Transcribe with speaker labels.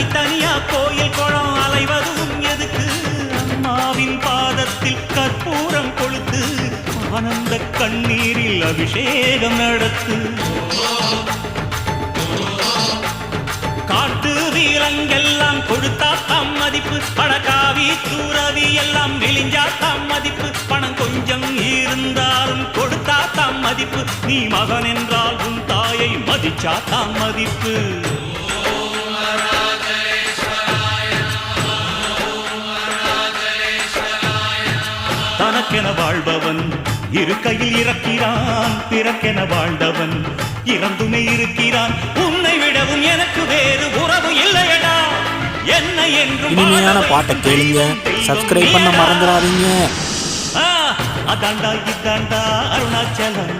Speaker 1: தனித்தனியா கோயில் குளம் அலைவதும் எதுக்கு? அம்மாவின் பாதத்தில் கற்பூரம் கொளுத்து ஆனந்த கண்ணீரில் அபிஷேகம் நடத்து. காட்டு வீரங்கெல்லாம் கொடுத்தா தாம் மதிப்பு, பணக்காவி தூரவி எல்லாம் விழிஞ்சா தாம் மதிப்பு. பணம் கொஞ்சம் இருந்தாலும் கொடுத்தா தாம் மதிப்பு. நீ மகன் என்றால் உன் தாயை மதிச்சா தாம் மதிப்பு. தனக்கென வாழ்பவன் இருக்கையில் இறக்கிறான், பிறக்கென வாழ்ந்தவன் இறந்துமே இருக்கிறான். உன்னை விடவும் எனக்கு வேறு உறவு இல்லையடா. என்னை என்றும்
Speaker 2: இனிமையான பாட்டை கேளுங்க, சப்ஸ்கிரைப் பண்ண மறந்துடாதீங்க.
Speaker 1: அதாண்டா இதாண்டா அருணாச்சலம்.